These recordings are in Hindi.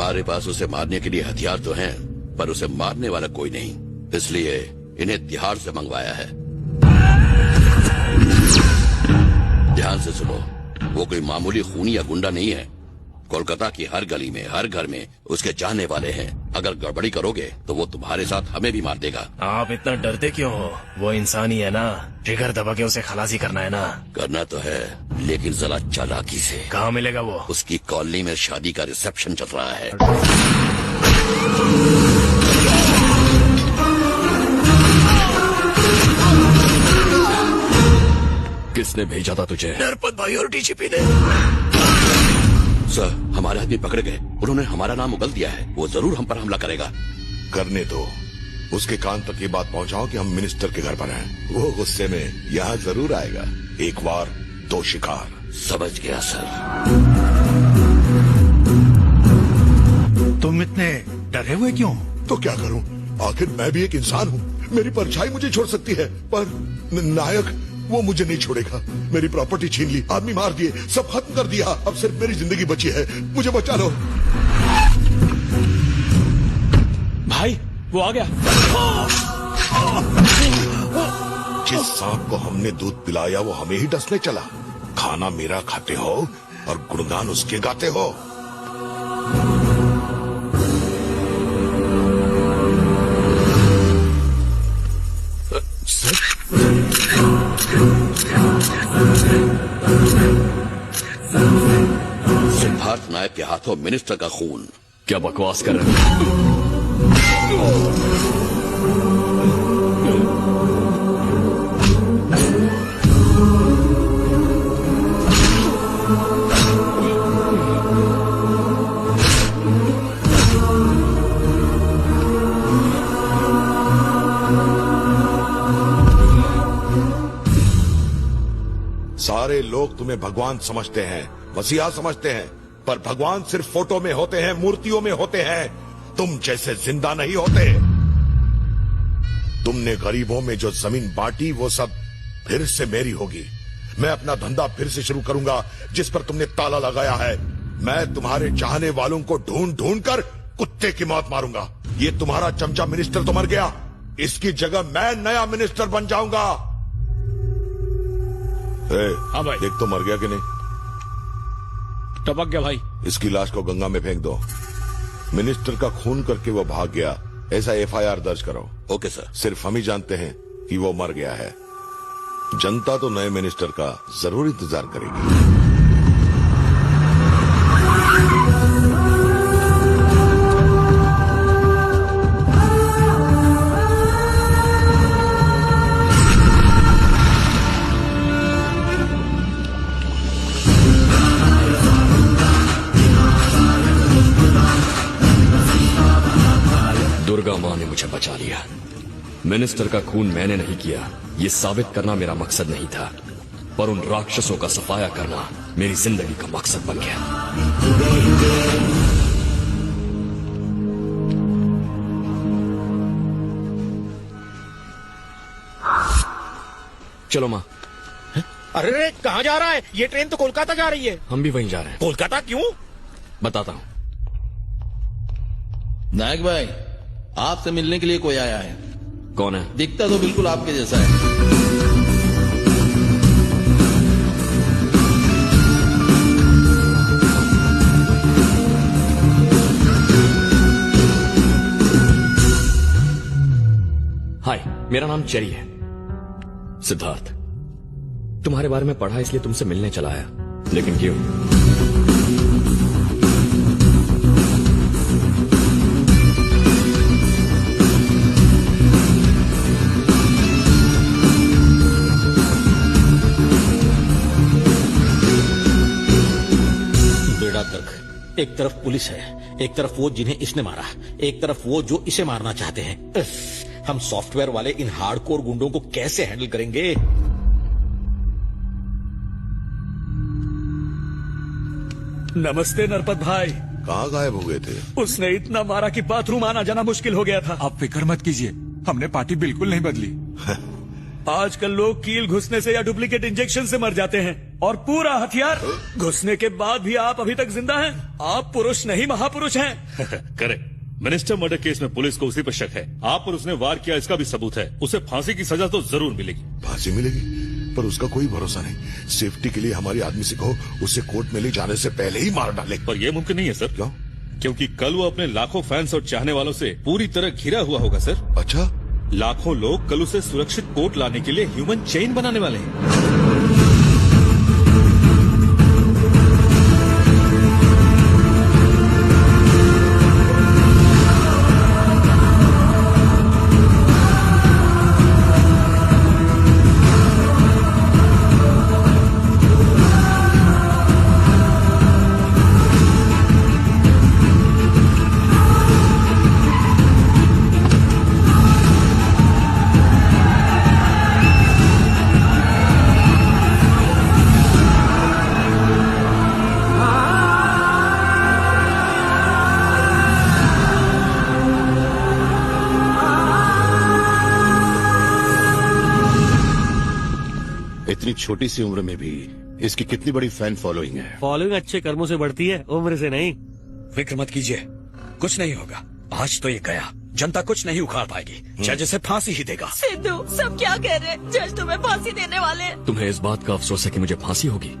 हमारे पास उसे मारने के लिए हथियार तो हैं, पर उसे मारने वाला कोई नहीं, इसलिए इन्हें तिहाड़ से मंगवाया है। ध्यान से सुनो, वो कोई मामूली खूनी या गुंडा नहीं है। कोलकाता की हर गली में, हर घर में उसके चाहने वाले हैं। अगर गड़बड़ी करोगे तो वो तुम्हारे साथ हमें भी मार देगा। आप इतना डरते क्यों हो? वो इंसान ही है ना, ट्रिगर दबा के उसे खलासी करना है ना। करना तो है, लेकिन जरा चालाकी से। कहाँ मिलेगा वो? उसकी कॉलोनी में शादी का रिसेप्शन चल रहा है। किसने भेजा था तुझे? नरपत भाई और डीजीपी ने। सर, हमारे आदमी पकड़े गए। उन्होंने हमारा नाम उगल दिया है। वो जरूर हम पर हमला करेगा। करने दो। उसके कान तक ये बात पहुंचाओ कि हम मिनिस्टर के घर पर हैं। वो गुस्से में यहाँ जरूर आएगा। एक बार दो शिकार। समझ गया सर। तुम इतने डरे हुए क्यों? तो क्या करूं? आखिर मैं भी एक इंसान हूं। मेरी परछाई मुझे छोड़ सकती है, पर नायक वो मुझे नहीं छोड़ेगा। मेरी प्रॉपर्टी छीन ली, आदमी मार दिए, सब खत्म कर दिया। अब सिर्फ मेरी जिंदगी बची है। मुझे बचा लो भाई, वो आ गया। जिस सांप को हमने दूध पिलाया वो हमें ही डसने चला। खाना मेरा खाते हो और गुणगान उसके गाते हो। सिद्धार्थ नायक के हाथों मिनिस्टर का खून। क्या बकवास कर रहे हो? सारे लोग तुम्हें भगवान समझते हैं, मसीहा समझते हैं, पर भगवान सिर्फ फोटो में होते हैं, मूर्तियों में होते हैं। तुम जैसे जिंदा नहीं होते। तुमने गरीबों में जो जमीन बांटी वो सब फिर से मेरी होगी। मैं अपना धंधा फिर से शुरू करूंगा जिस पर तुमने ताला लगाया है। मैं तुम्हारे चाहने वालों को ढूंढ ढूंढ कर कुत्ते की मौत मारूंगा। ये तुम्हारा चमचा मिनिस्टर तो मर गया, इसकी जगह मैं नया मिनिस्टर बन जाऊंगा। हाँ भाई। देख तो मर गया कि नहीं? टपक गया भाई। इसकी लाश को गंगा में फेंक दो। मिनिस्टर का खून करके वो भाग गया, ऐसा एफआईआर दर्ज करो। Okay sir. सिर्फ हम ही जानते हैं कि वो मर गया है। जनता तो नए मिनिस्टर का जरूर इंतजार करेगी। दुर्गा माँ ने मुझे बचा लिया। मिनिस्टर का खून मैंने नहीं किया, ये साबित करना मेरा मकसद नहीं था, पर उन राक्षसों का सफाया करना मेरी जिंदगी का मकसद बन गया। चलो माँ। अरे कहाँ जा रहा है? ये ट्रेन तो कोलकाता जा रही है। हम भी वहीं जा रहे हैं। कोलकाता क्यों? बताता हूँ। नायक भाई, आपसे मिलने के लिए कोई आया है। कौन है? दिखता तो बिल्कुल आपके जैसा है। हाय, मेरा नाम चेरी है। सिद्धार्थ, तुम्हारे बारे में पढ़ा इसलिए तुमसे मिलने चला आया। लेकिन क्यों? एक तरफ पुलिस है, एक तरफ वो जिन्हें इसने मारा, एक तरफ वो जो इसे मारना चाहते हैं। हम सॉफ्टवेयर वाले इन हार्डकोर गुंडों को कैसे हैंडल करेंगे? नमस्ते नरपत भाई। कहाँ गायब हो गए थे? उसने इतना मारा कि बाथरूम आना जाना मुश्किल हो गया था। आप फिक्र मत कीजिए, हमने पार्टी बिल्कुल नहीं बदली। आजकल लोग कील घुसने से या डुप्लीकेट इंजेक्शन से मर जाते हैं और पूरा हथियार घुसने के बाद भी आप अभी तक जिंदा हैं। आप पुरुष नहीं महापुरुष हैं। करेक्ट। मिनिस्टर मर्डर केस में पुलिस को उसी पर शक है। आप पर उसने वार किया इसका भी सबूत है। उसे फांसी की सजा तो जरूर मिलेगी। फांसी मिलेगी पर उसका कोई भरोसा नहीं। सेफ्टी के लिए हमारी आदमी से कहो उसे कोर्ट में ले जाने से पहले ही मार डाले। पर यह मुमकिन नहीं है सर। क्यों? क्योंकि कल वो अपने लाखों फैंस और चाहने वालों से पूरी तरह घिरा हुआ होगा सर। अच्छा, लाखों लोग कल उसे सुरक्षित कोर्ट लाने के लिए ह्यूमन चेन बनाने वाले हैं। इतनी छोटी सी उम्र में भी इसकी कितनी बड़ी फैन फॉलोइंग है। फॉलोइंग अच्छे कर्मों से बढ़ती है, उम्र से नहीं। फिक्र मत कीजिए, कुछ नहीं होगा। आज तो ये गया, जनता कुछ नहीं उखाड़ पाएगी। जज इसे फांसी ही देगा। सिद्धू, सब क्या कह रहे हैं? जज तुम्हें फांसी देने वाले हैं। तुम्हें इस बात का अफसोस है कि मुझे फांसी होगी,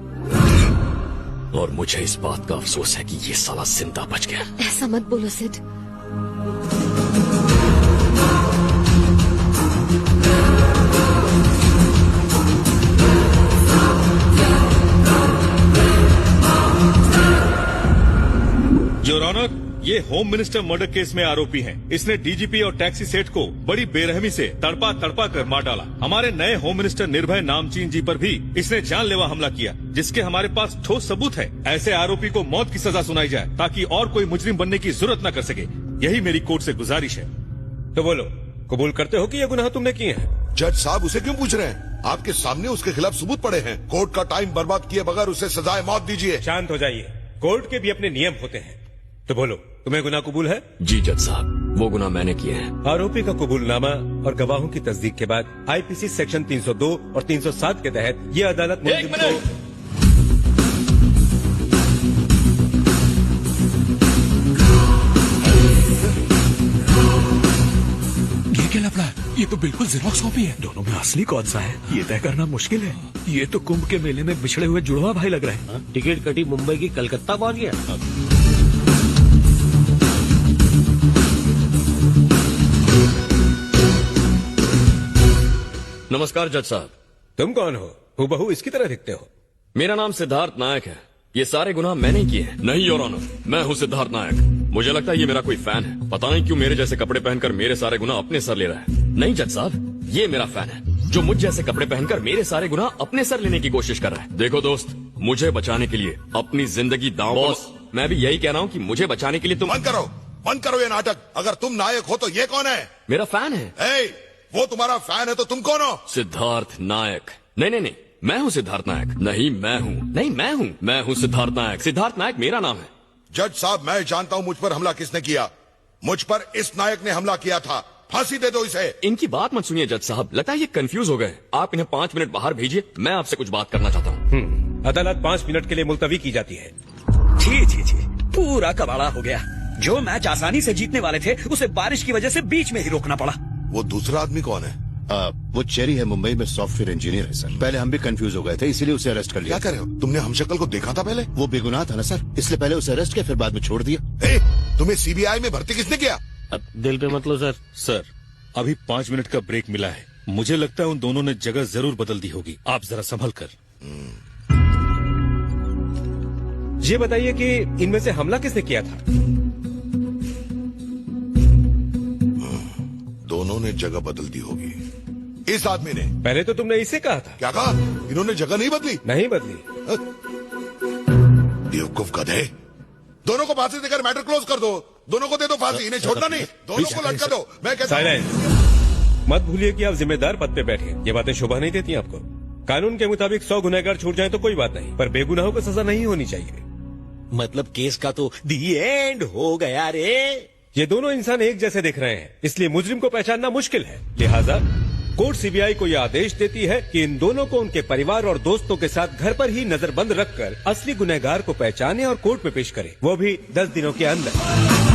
और मुझे इस बात का अफसोस है कि ये साला जिंदा बच गया। ऐसा मत बोलो सिद्ध। योर ऑनर, ये होम मिनिस्टर मर्डर केस में आरोपी है। इसने डीजीपी और टैक्सी सेठ को बड़ी बेरहमी से तड़पा तड़पा कर मार डाला। हमारे नए होम मिनिस्टर निर्भय नामचीन जी पर भी इसने जानलेवा हमला किया, जिसके हमारे पास ठोस सबूत है। ऐसे आरोपी को मौत की सजा सुनाई जाए ताकि और कोई मुजरिम बनने की जरूरत न कर सके। यही मेरी कोर्ट से गुजारिश है। तो बोलो, कबूल करते हो कि ये गुनाह तुमने किए हैं? जज साहब उसे क्यों पूछ रहे हैं? आपके सामने उसके खिलाफ सबूत पड़े हैं। कोर्ट का टाइम बर्बाद किए बगैर उसे सजाए मौत दीजिए। शांत हो जाइए, कोर्ट के भी अपने नियम होते हैं। तो बोलो, तुम्हें गुनाह कबूल है? जी जज साहब, वो गुनाह मैंने किए हैं। आरोपी का कबूलनामा और गवाहों की तस्दीक के बाद आईपीसी सेक्शन 302 और 307 के तहत ये अदालत एक मिनट। ये क्या लफड़ा है? ये तो बिल्कुल जेरॉक्स कॉपी है। दोनों में असली कौन सा है ये तय करना मुश्किल है। ये तो कुंभ के मेले में बिछड़े हुए जुड़वा भाई लग रहे हैं। टिकट कटी मुंबई की कलकत्ता पहुंच गया। नमस्कार जज साहब। तुम कौन हो? हूबहू इसकी तरह दिखते हो। मेरा नाम सिद्धार्थ नायक है। ये सारे गुनाह मैंने किए हैं। नहीं योर ऑनर, मैं हूँ सिद्धार्थ नायक। मुझे लगता है ये मेरा कोई फैन है। पता नहीं क्यों मेरे जैसे कपड़े पहनकर मेरे सारे गुनाह अपने सर ले रहा है। नहीं जज साहब, ये मेरा फैन है जो मुझ जैसे कपड़े पहनकर मेरे सारे गुनाह अपने सर लेने की कोशिश कर रहा है। देखो दोस्त, मुझे बचाने के लिए अपनी जिंदगी दांव। बॉस, मैं भी यही कह रहा हूँ कि मुझे बचाने के लिए तुम बंद करो ये नाटक। अगर तुम नायक हो तो ये कौन है? मेरा फैन है। वो तुम्हारा फैन है तो तुम कौन हो? सिद्धार्थ नायक। नहीं नहीं नहीं, मैं हूँ सिद्धार्थ नायक। नहीं मैं हूँ मैं हूँ सिद्धार्थ नायक। सिद्धार्थ नायक मेरा नाम है। जज साहब, मैं जानता हूँ मुझ पर हमला किसने किया। मुझ पर इस नायक ने हमला किया था। फांसी दे दो इसे। इनकी बात मत सुनिए जज साहब, लगता है ये कंफ्यूज हो गए। आप इन्हें 5 मिनट बाहर भेजिए, मैं आपसे कुछ बात करना चाहता हूँ। अदालत 5 मिनट के लिए मुलतवी की जाती है। जी, पूरा कबाड़ा हो गया। जो मैच आसानी से जीतने वाले थे उसे बारिश की वजह से बीच में ही रोकना पड़ा। वो दूसरा आदमी कौन है? वो चेरी है, मुंबई में सॉफ्टवेयर इंजीनियर है सर। पहले हम भी कंफ्यूज हो गए थे, इसीलिए उसे अरेस्ट कर लिया। क्या कर रहे हो? तुमने हमशक्ल को देखा था पहले? वो बेगुनाह था ना सर, इसलिए पहले उसे अरेस्ट किया, फिर बाद में छोड़ दिया। तुम्हें सीबीआई में भर्ती किसने किया? दिल पे मत लो सर। सर, अभी 5 मिनट का ब्रेक मिला है। मुझे लगता है उन दोनों ने जगह जरूर बदल दी होगी। आप जरा संभल कर। ये बताइए कि इनमें से हमला किसने किया था? दोनों ने जगह बदल दी होगी। इस आदमी ने। पहले तो तुमने इसे कहा था। क्या कहा? इन्होंने जगह नहीं बदली? नहीं बदली। बेवकूफ गधे। दोनों को फांसी देकर मैटर क्लोज कर दो। दोनों को दे दो फांसी, इन्हें छोड़ना नहीं। दोनों को लटका दो। मैं कहता हूं। साइलेंस। मत भूलिए कि आप जिम्मेदार पद पे बैठे। ये बातें शोभा नहीं देती आपको। कानून के मुताबिक 100 गुनहगार छूट जाए तो कोई बात नहीं, पर बेगुनाहों को सजा नहीं होनी चाहिए। मतलब केस का तो दी एंड हो गया रे। ये दोनों इंसान एक जैसे दिख रहे हैं, इसलिए मुजरिम को पहचानना मुश्किल है। लिहाजा कोर्ट सीबीआई को यह आदेश देती है कि इन दोनों को उनके परिवार और दोस्तों के साथ घर पर ही नजरबंद रखकर असली गुनहगार को पहचाने और कोर्ट में पेश करे, वो भी 10 दिनों के अंदर।